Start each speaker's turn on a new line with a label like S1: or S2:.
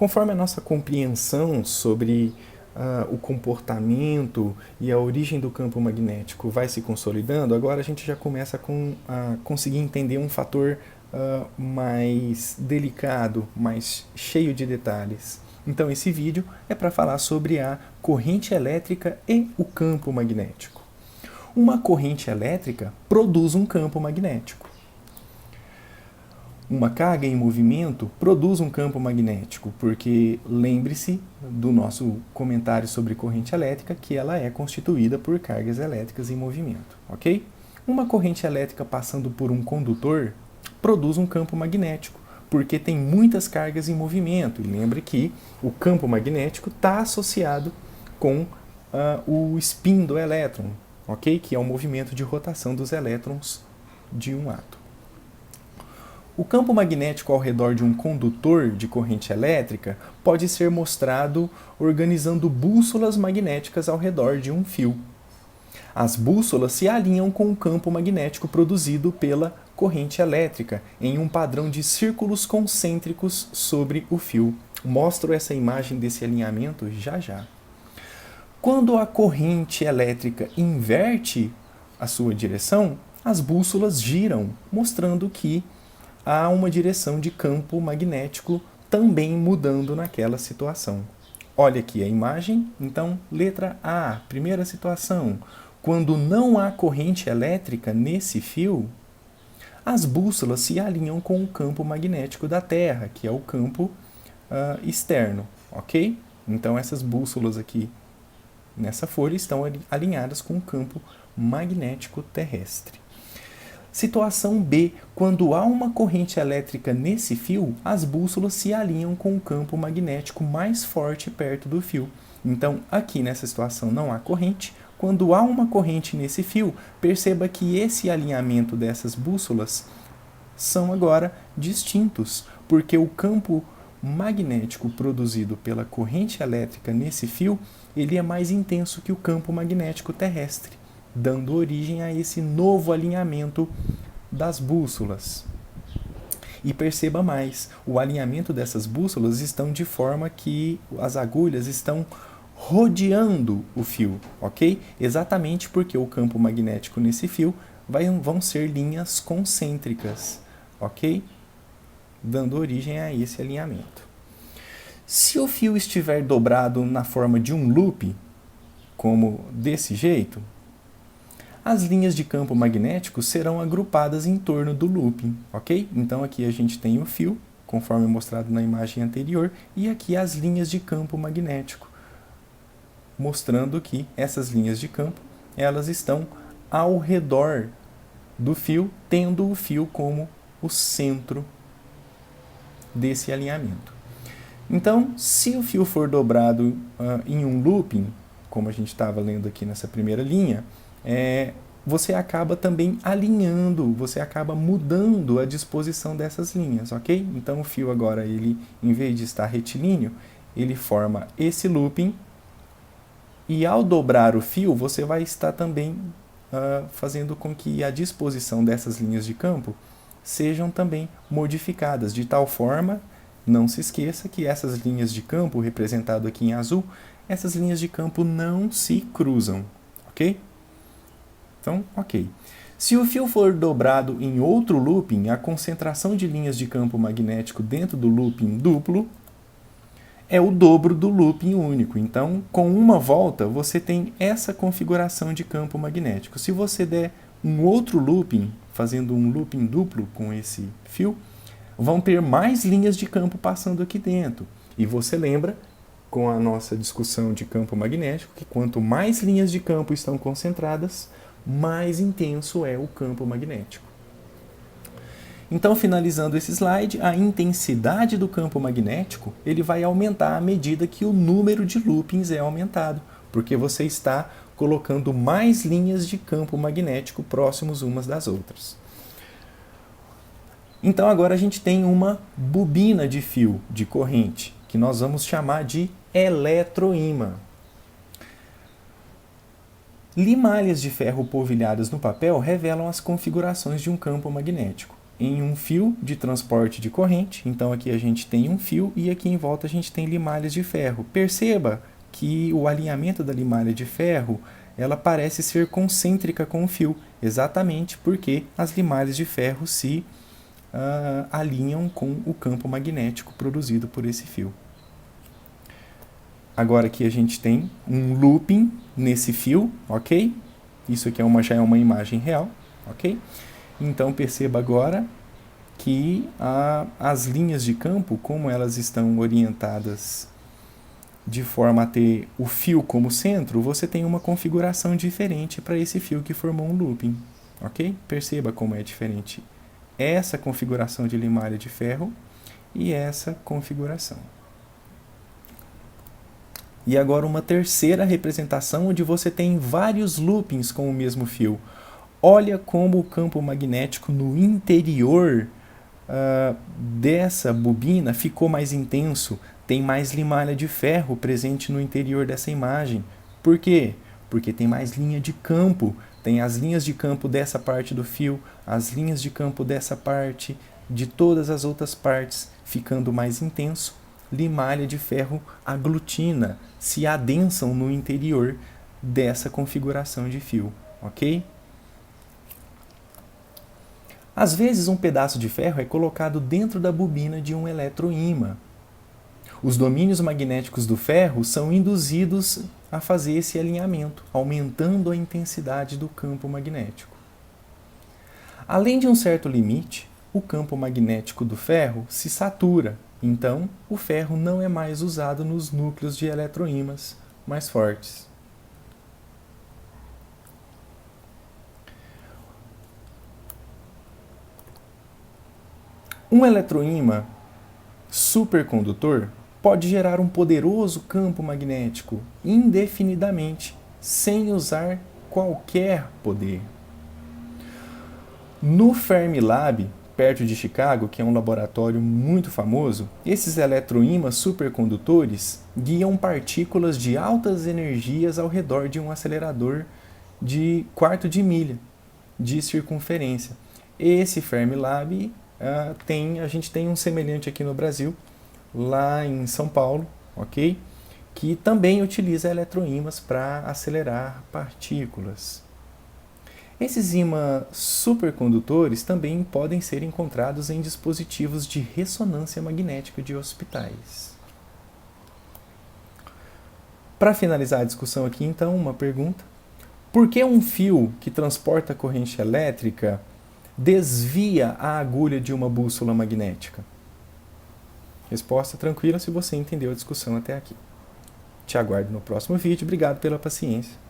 S1: Conforme a nossa compreensão sobre o comportamento e a origem do campo magnético vai se consolidando, agora a gente já começa a conseguir entender um fator mais delicado, mais cheio de detalhes. Então esse vídeo é para falar sobre a corrente elétrica e o campo magnético. Uma corrente elétrica produz um campo magnético. Uma carga em movimento produz um campo magnético, porque lembre-se do nosso comentário sobre corrente elétrica, que ela é constituída por cargas elétricas em movimento, ok? Uma corrente elétrica passando por um condutor produz um campo magnético, porque tem muitas cargas em movimento. E lembre que o campo magnético está associado com o spin do elétron, ok? Que é o movimento de rotação dos elétrons de um átomo. O campo magnético ao redor de um condutor de corrente elétrica pode ser mostrado organizando bússolas magnéticas ao redor de um fio. As bússolas se alinham com o campo magnético produzido pela corrente elétrica em um padrão de círculos concêntricos sobre o fio. Mostro essa imagem desse alinhamento já já. Quando a corrente elétrica inverte a sua direção, as bússolas giram, mostrando que há uma direção de campo magnético também mudando naquela situação. Olha aqui a imagem. Então, letra A, primeira situação. Quando não há corrente elétrica nesse fio, as bússolas se alinham com o campo magnético da Terra, que é o campo externo, ok? Então, essas bússolas aqui nessa folha estão alinhadas com o campo magnético terrestre. Situação B. Quando há uma corrente elétrica nesse fio, as bússolas se alinham com o campo magnético mais forte perto do fio. Então, aqui nessa situação não há corrente. Quando há uma corrente nesse fio, perceba que esse alinhamento dessas bússolas são agora distintos, porque o campo magnético produzido pela corrente elétrica nesse fio, ele é mais intenso que o campo magnético terrestre, dando origem a esse novo alinhamento das bússolas. E perceba mais, o alinhamento dessas bússolas estão de forma que as agulhas estão rodeando o fio, ok? Exatamente porque o campo magnético nesse fio vão ser linhas concêntricas, ok? Dando origem a esse alinhamento. Se o fio estiver dobrado na forma de um loop, como desse jeito, as linhas de campo magnético serão agrupadas em torno do looping, ok? Então aqui a gente tem o fio, conforme mostrado na imagem anterior, e aqui as linhas de campo magnético, mostrando que essas linhas de campo, elas estão ao redor do fio, tendo o fio como o centro desse alinhamento. Então, se o fio for dobrado em um looping, como a gente estava lendo aqui nessa primeira linha, você acaba também alinhando, você acaba mudando a disposição dessas linhas, ok? Então o fio agora, ele, em vez de estar retilíneo, ele forma esse looping, e ao dobrar o fio, você vai estar também fazendo com que a disposição dessas linhas de campo sejam também modificadas, de tal forma, não se esqueça que essas linhas de campo, representado aqui em azul, essas linhas de campo não se cruzam, ok? Então, ok. Se o fio for dobrado em outro looping, a concentração de linhas de campo magnético dentro do looping duplo é o dobro do looping único. Então, com uma volta, você tem essa configuração de campo magnético. Se você der um outro looping, fazendo um looping duplo com esse fio, vão ter mais linhas de campo passando aqui dentro. E você lembra, com a nossa discussão de campo magnético, que quanto mais linhas de campo estão concentradas, mais intenso é o campo magnético. Então, finalizando esse slide, a intensidade do campo magnético ele vai aumentar à medida que o número de loopings é aumentado, porque você está colocando mais linhas de campo magnético próximos umas das outras. Então, agora a gente tem uma bobina de fio de corrente, que nós vamos chamar de eletroímã. Limalhas de ferro polvilhadas no papel revelam as configurações de um campo magnético. em um fio de transporte de corrente. Então aqui a gente tem um fio e aqui em volta a gente tem limalhas de ferro. Perceba que o alinhamento da limalha de ferro, ela parece ser concêntrica com o fio, exatamente porque as limalhas de ferro se alinham com o campo magnético produzido por esse fio. Agora aqui a gente tem um looping nesse fio, ok? Isso aqui já é uma imagem real, ok? Então perceba agora que as linhas de campo, como elas estão orientadas de forma a ter o fio como centro, você tem uma configuração diferente para esse fio que formou um looping, ok? Perceba como é diferente essa configuração de limalha de ferro e essa configuração. E agora uma terceira representação onde você tem vários loopings com o mesmo fio. Olha como o campo magnético no interior dessa bobina ficou mais intenso, tem mais limalha de ferro presente no interior dessa imagem. Por quê? Porque tem mais linha de campo, tem as linhas de campo dessa parte do fio, as linhas de campo dessa parte, de todas as outras partes, ficando mais intenso. Limalha de ferro aglutina, se adensam no interior dessa configuração de fio, ok? Às vezes um pedaço de ferro é colocado dentro da bobina de um eletroímã. Os domínios magnéticos do ferro são induzidos a fazer esse alinhamento, aumentando a intensidade do campo magnético. Além de um certo limite, o campo magnético do ferro se satura, então o ferro não é mais usado nos núcleos de eletroímãs mais fortes. Um eletroímã supercondutor pode gerar um poderoso campo magnético indefinidamente, sem usar qualquer poder. No Fermilab, perto de Chicago, que é um laboratório muito famoso, esses eletroímãs supercondutores guiam partículas de altas energias ao redor de um acelerador de quarto de milha de circunferência. Esse Fermilab a gente tem um semelhante aqui no Brasil, lá em São Paulo, ok? Que também utiliza eletroímãs para acelerar partículas. Esses ímãs supercondutores também podem ser encontrados em dispositivos de ressonância magnética de hospitais. Para finalizar a discussão aqui, então, uma pergunta. Por que um fio que transporta corrente elétrica desvia a agulha de uma bússola magnética? Resposta tranquila se você entendeu a discussão até aqui. Te aguardo no próximo vídeo. Obrigado pela paciência.